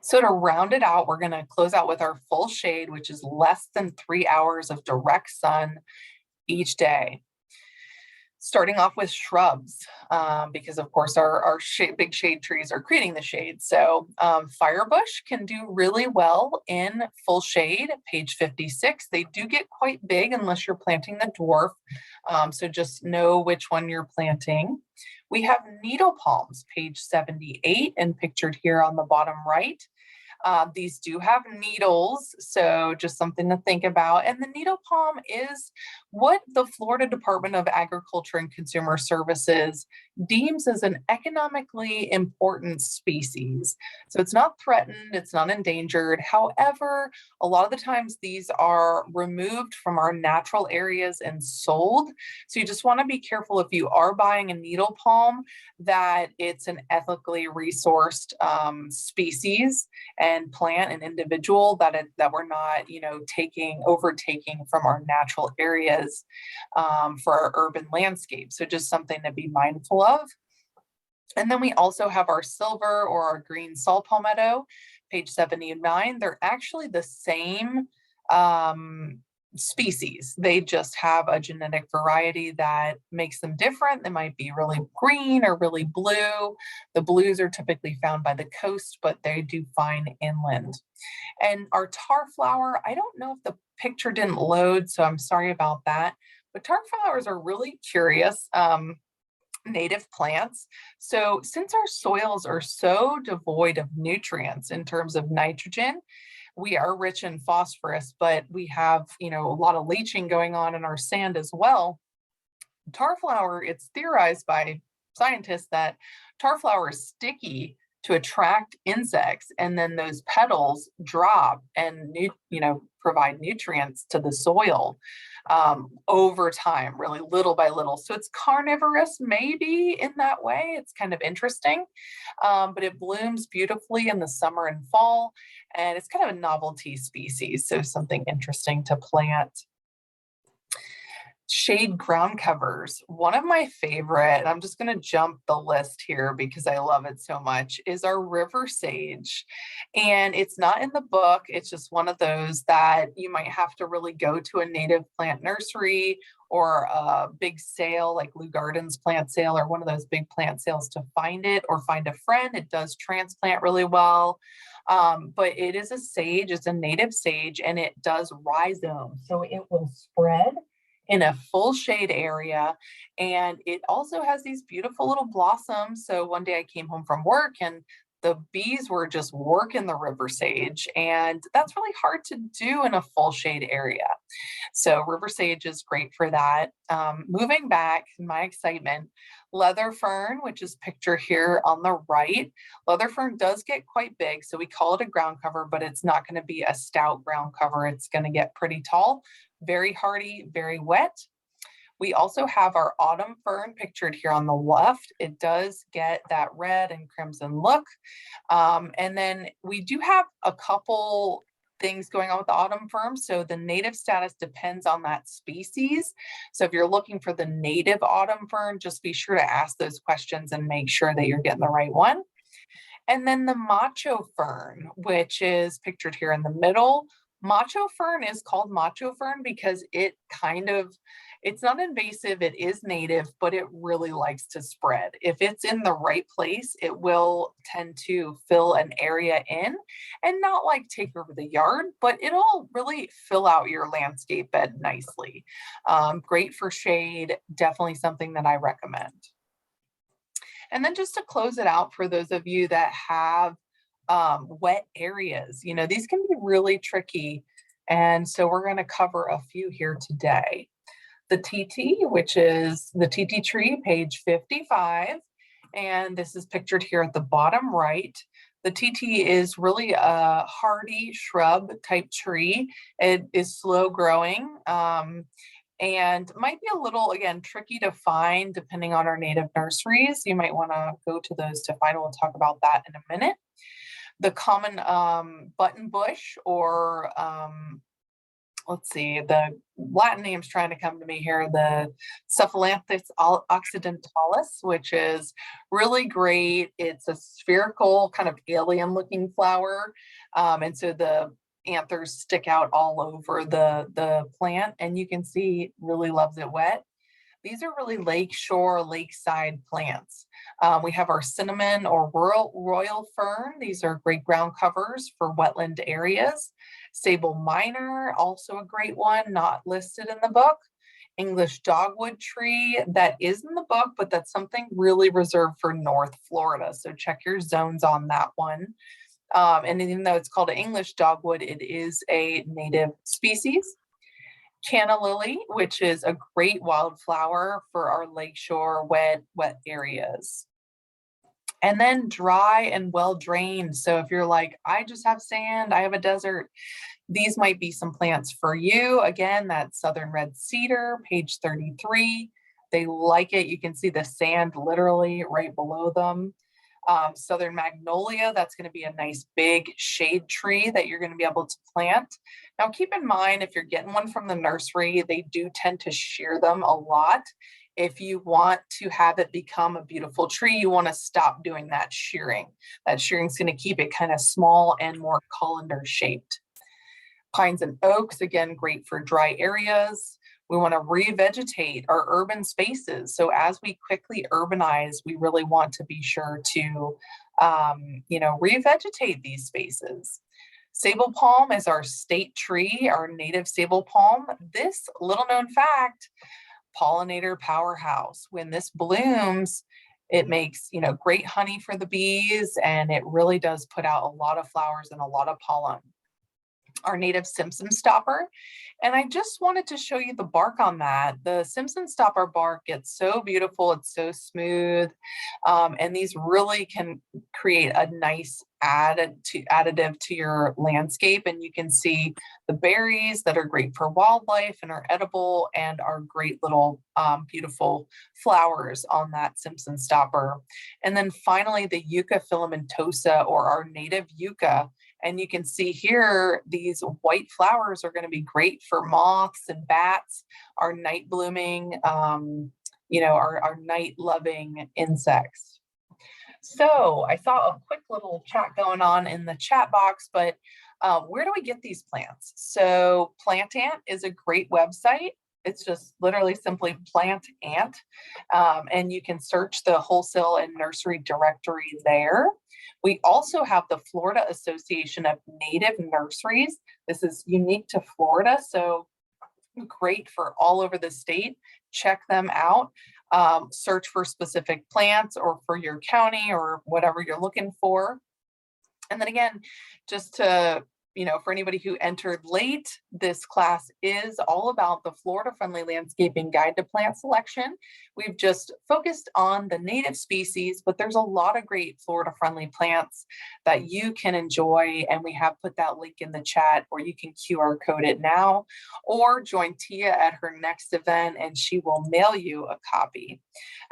So to round it out, we're going to close out with our full shade, which is less than 3 hours of direct sun each day. Starting off with shrubs, because of course our big shade trees are creating the shade. So firebush can do really well in full shade, page 56. They do get quite big unless you're planting the dwarf. So just know which one you're planting. We have needle palms, page 78, and pictured here on the bottom right. These do have needles, so just something to think about. And the needle palm is what the Florida Department of Agriculture and Consumer Services deems as an economically important species. So it's not threatened, it's not endangered. However, a lot of the times these are removed from our natural areas and sold. So you just want to be careful if you are buying a needle palm that it's an ethically resourced species and plant and individual, that we're not, overtaking from our natural areas for our urban landscape. So just something to be mindful of. And then we also have our silver or our green Saw Palmetto, page 79. They're actually the same species. They just have a genetic variety that makes them different. They might be really green or really blue. The blues are typically found by the coast, but they do fine inland. And our tar flower, I don't know if the picture didn't load, so I'm sorry about that. But tar flowers are really curious native plants. So since our soils are so devoid of nutrients in terms of nitrogen, we are rich in phosphorus, but we have, a lot of leaching going on in our sand as well. Tar flower, it's theorized by scientists that tar flower is sticky to attract insects, and then those petals drop and provide nutrients to the soil over time, really little by little. So it's carnivorous, maybe in that way. It's kind of interesting, but it blooms beautifully in the summer and fall, and it's kind of a novelty species, so something interesting to plant. Shade ground covers. One of my favorite, and I'm just going to jump the list here because I love it so much, is our river sage. And it's not in the book. It's just one of those that you might have to really go to a native plant nursery or a big sale like Lou Garden's plant sale or one of those big plant sales to find it, or find a friend. It does transplant really well. But it is a sage, it's a native sage, and it does rhizome. So it will spread in a full shade area. And it also has these beautiful little blossoms. So one day I came home from work and the bees were just working the river sage, and that's really hard to do in a full shade area. So river sage is great for that. Moving back, my excitement, leather fern, which is pictured here on the right. Leather fern does get quite big, so we call it a ground cover, but it's not going to be a stout ground cover. It's going to get pretty tall, very hardy, very wet. We also have our autumn fern pictured here on the left. It does get that red and crimson look. And then we do have a couple things going on with the autumn fern. So the native status depends on that species. So if you're looking for the native autumn fern, just be sure to ask those questions and make sure that you're getting the right one. And then the macho fern, which is pictured here in the middle. Macho fern is called macho fern because it kind of It's not invasive, it is native, but it really likes to spread. If it's in the right place, it will tend to fill an area in and not like take over the yard, but it'll really fill out your landscape bed nicely. Great for shade, definitely something that I recommend. And then just to close it out for those of you that have wet areas, these can be really tricky. And so we're going to cover a few here today. The TT, which is the TT tree, page 55. And this is pictured here at the bottom right. The TT is really a hardy shrub type tree. It is slow growing and might be a little, again, tricky to find depending on our native nurseries. You might want to go to those to find. We'll talk about that in a minute. The common button bush, or let's see, the Latin name's trying to come to me here, the Cephalanthus Occidentalis, which is really great. It's a spherical kind of alien looking flower. And so the anthers stick out all over the plant, and you can see really loves it wet. These are really lakeshore, lakeside plants. We have our cinnamon or royal fern. These are great ground covers for wetland areas. Sable minor, also a great one, not listed in the book. English dogwood tree, that is in the book, but that's something really reserved for North Florida. So check your zones on that one. And even though it's called an English dogwood, it is a native species. Canna Lily, which is a great wildflower for our lakeshore wet areas. And then dry and well drained. So if you're like, I just have sand, I have a desert, these might be some plants for you. Again, that's Southern Red Cedar, page 33. They like it. You can see the sand literally right below them. Southern magnolia, that's going to be a nice big shade tree that you're going to be able to plant. Now keep in mind, if you're getting one from the nursery, they do tend to shear them a lot. If you want to have it become a beautiful tree, you want to stop doing that shearing. That shearing is going to keep it kind of small and more colander shaped. Pines and oaks, again, great for dry areas. We want to revegetate our urban spaces. So as we quickly urbanize, we really want to be sure to, revegetate these spaces. Sable palm is our state tree, our native sable palm. This little known fact, pollinator powerhouse. When this blooms, it makes, great honey for the bees, and it really does put out a lot of flowers and a lot of pollen. Our native Simpson stopper. And I just wanted to show you the bark on that. The Simpson stopper bark gets so beautiful. It's so smooth. And these really can create a nice additive to your landscape. And you can see the berries that are great for wildlife and are edible, and are great little beautiful flowers on that Simpson stopper. And then finally, the Yucca Filamentosa, or our native yucca. And you can see here, these white flowers are going to be great for moths and bats, our night blooming, our night loving insects. So I saw a quick little chat going on in the chat box, but where do we get these plants? So Plant Ant is a great website. It's just literally simply Plant Ant. And you can search the wholesale and nursery directory there. We also have the Florida Association of Native Nurseries. This is unique to Florida, so great for all over the state. Check them out. Search for specific plants or for your county or whatever you're looking for. And then again, just to, for anybody who entered late, this class is all about the Florida Friendly Landscaping Guide to Plant Selection. We've just focused on the native species, but there's a lot of great Florida friendly plants that you can enjoy. And we have put that link in the chat, or you can QR code it now, or join Tia at her next event and she will mail you a copy.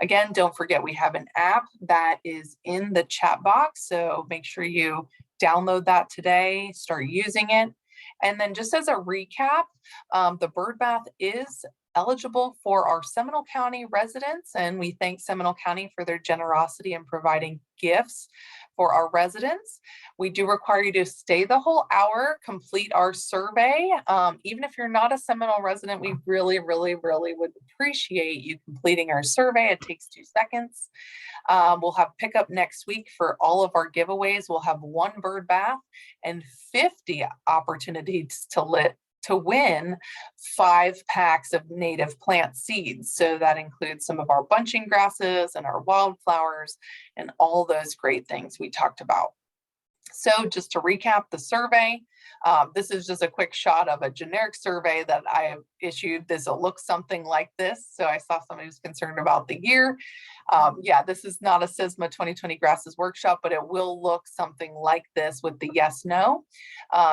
Again, don't forget, we have an app that is in the chat box. So make sure you download that today, start using it. And then just as a recap, the bird bath is eligible for our Seminole County residents, and we thank Seminole County for their generosity in providing gifts for our residents. We do require you to stay the whole hour, complete our survey. Even if you're not a Seminole resident, we really, really, really would appreciate you completing our survey. It takes 2 seconds. We'll have pickup next week for all of our giveaways. We'll have 1 bird bath and 50 opportunities to win 5 packs of native plant seeds. So that includes some of our bunching grasses and our wildflowers and all those great things we talked about. So just to recap the survey, this is just a quick shot of a generic survey that I have issued. This will look something like this. So I saw somebody who's concerned about the year. Yeah, this is not a SISMA 2020 Grasses Workshop, but it will look something like this with the yes, no.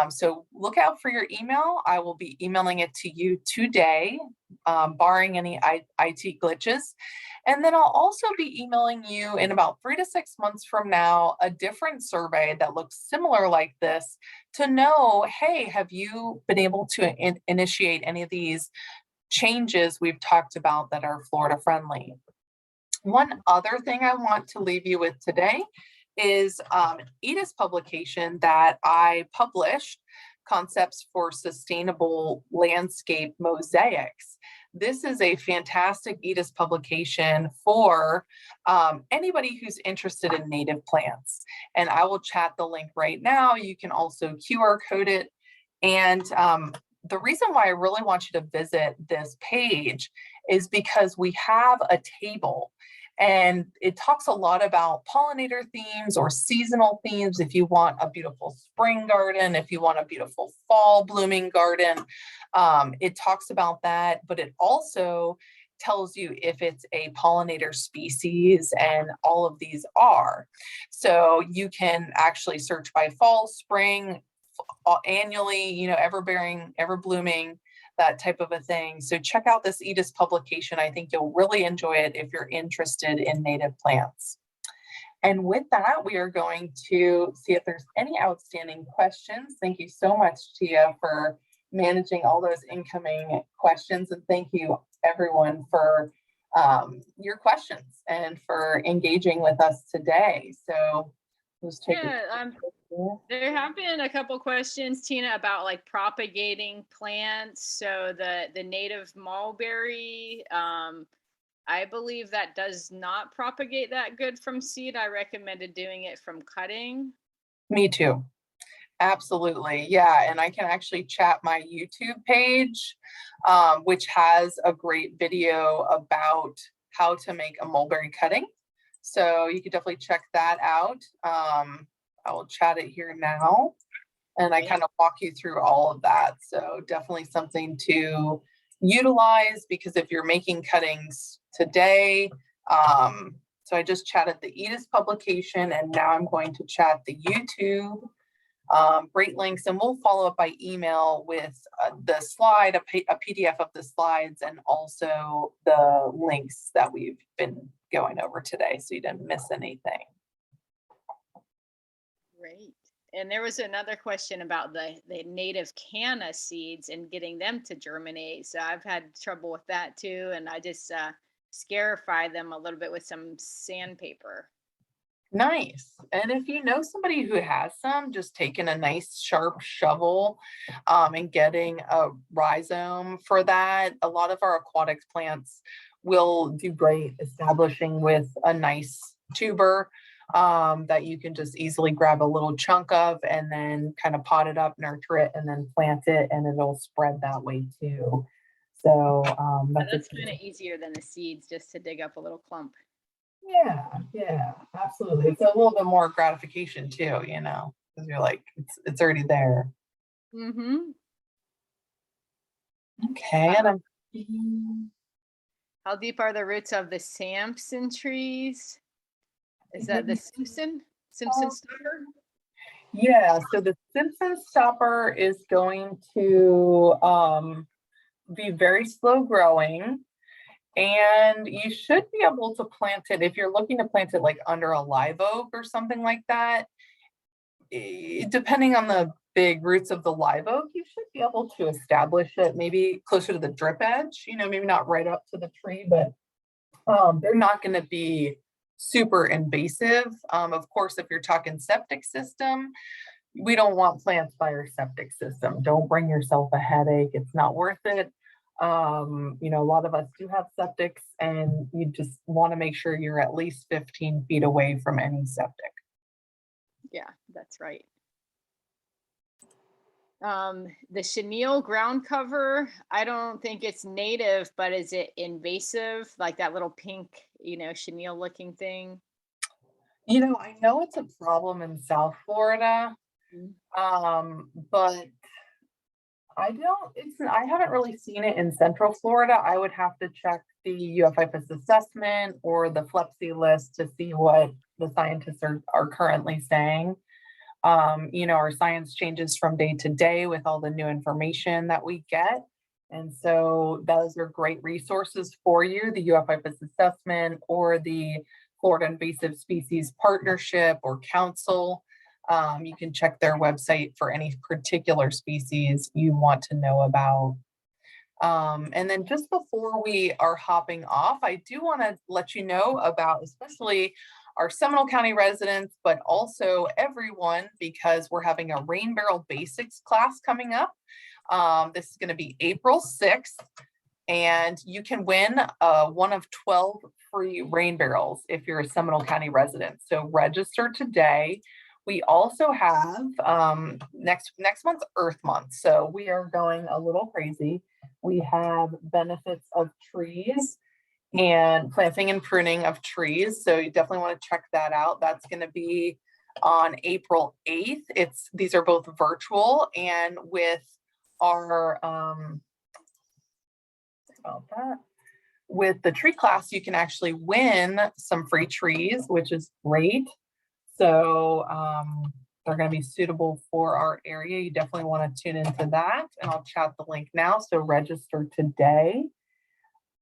So look out for your email. I will be emailing it to you today, barring any IT glitches. And then I'll also be emailing you in about 3 to 6 months from now, a different survey that looks similar like this to know, hey, have you been able to initiate any of these changes we've talked about that are Florida friendly? One other thing I want to leave you with today is Edith's publication that I published, Concepts for Sustainable Landscape Mosaics. This is a fantastic Edith's publication for anybody who's interested in native plants. And I will chat the link right now. You can also QR code it. And the reason why I really want you to visit this page is because we have a table. And it talks a lot about pollinator themes or seasonal themes. If you want a beautiful spring garden, if you want a beautiful fall blooming garden, it talks about that, but it also tells you if it's a pollinator species, and all of these are. So you can actually search by fall, spring, annually, you know, ever bearing, ever blooming, that type of a thing. So check out this Edith's publication. I think you'll really enjoy it if you're interested in native plants. And with that, we are going to see if there's any outstanding questions. Thank you so much, Tia, for managing all those incoming questions. And thank you everyone for your questions and for engaging with us today. So let's take there have been a couple questions, Tina, about like propagating plants. So the native mulberry, I believe that does not propagate that good from seed. I recommended doing it from cutting. Me too. Absolutely. Yeah. And I can actually chat my YouTube page, which has a great video about how to make a mulberry cutting. So you can definitely check that out. I will chat it here now, and I kind of walk you through all of that. So definitely something to utilize, because if you're making cuttings today, so I just chatted the Edith's publication, and now I'm going to chat the YouTube. Great links, and we'll follow up by email with the slide, a PDF of the slides, and also the links that we've been going over today, so you didn't miss anything. Great. And there was another question about the native canna seeds and getting them to germinate. So I've had trouble with that too, and I just scarify them a little bit with some sandpaper. Nice. And if you know somebody who has some, just taking a nice sharp shovel and getting a rhizome for that. A lot of our aquatic plants will do great establishing with a nice tuber that you can just easily grab a little chunk of and then kind of pot it up, nurture it, and then plant it, and it'll spread that way too. So that's kind of easier than the seeds, just to dig up a little clump. Yeah, absolutely. It's a little bit more gratification too, you know, because you're like, it's already there. Mm-hmm. Okay. And how deep are the roots of the Samson trees? Is that the Simpson stopper? Yeah, so the Simpson stopper is going to be very slow growing. And you should be able to plant it, if you're looking to plant it like under a live oak or something like that, depending on the big roots of the live oak, you should be able to establish it maybe closer to the drip edge, maybe not right up to the tree, but they're not going to be super invasive. Of course, if you're talking septic system, we don't want plants by our septic system. Don't bring yourself a headache. It's not worth it. A lot of us do have septics, and you just want to make sure you're at least 15 feet away from any septic. Yeah, that's right. The chenille ground cover, I don't think it's native, but is it invasive? Like that little pink, chenille looking thing? I know it's a problem in South Florida, but I haven't really seen it in Central Florida. I would have to check the UFIFIS assessment or the FLEPSI list to see what the scientists are currently saying. Our science changes from day to day with all the new information that we get. And so those are great resources for you, the UFIFIS assessment or the Florida Invasive Species Partnership or Council. You can check their website for any particular species you want to know about. And then just before we are hopping off, I do want to let you know about especially our Seminole County residents, but also everyone, because we're having a Rain Barrel Basics class coming up. This is going to be April 6th, and you can win one of 12 free rain barrels if you're a Seminole County resident. So register today. We also have next month's Earth Month, so we are going a little crazy. We have benefits of trees and planting and pruning of trees. So you definitely want to check that out. That's going to be on April 8th. These are both virtual, and with our with the tree class, you can actually win some free trees, which is great. So they're going to be suitable for our area. You definitely want to tune into that, and I'll chat the link now. So register today.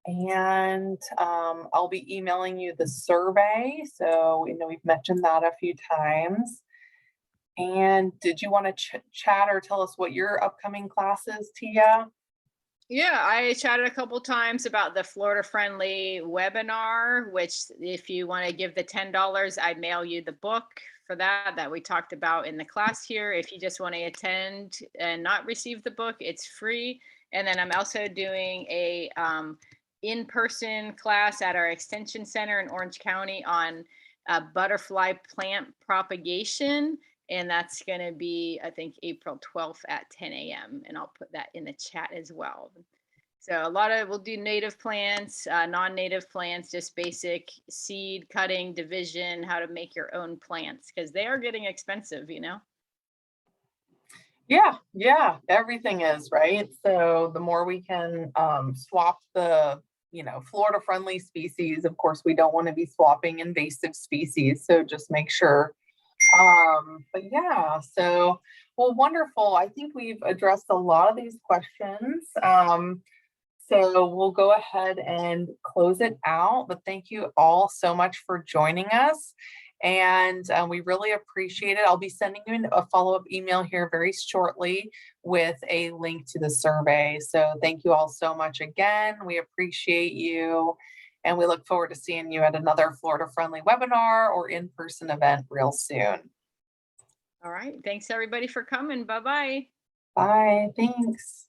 And I'll be emailing you the survey. So, we've mentioned that a few times. And did you want to chat or tell us what your upcoming class is, Tia? Yeah, I chatted a couple times about the Florida Friendly webinar, which if you want to give the $10, I'd mail you the book for that we talked about in the class here. If you just want to attend and not receive the book, it's free. And then I'm also doing a in-person class at our extension center in Orange County on butterfly plant propagation. And that's going to be, I think, April 12th at 10 a.m. And I'll put that in the chat as well. So we'll do native plants, non-native plants, just basic seed cutting, division, how to make your own plants, because they are getting expensive, Yeah, everything is, right? So the more we can swap the Florida friendly species, of course, we don't want to be swapping invasive species. So just make sure. But yeah, so, well, wonderful. I think we've addressed a lot of these questions. So we'll go ahead and close it out. But thank you all so much for joining us. And we really appreciate it. I'll be sending you a follow-up email here very shortly with a link to the survey. So thank you all so much again. We appreciate you. And we look forward to seeing you at another Florida Friendly webinar or in-person event real soon. All right. Thanks everybody for coming. Bye-bye. Bye. Thanks.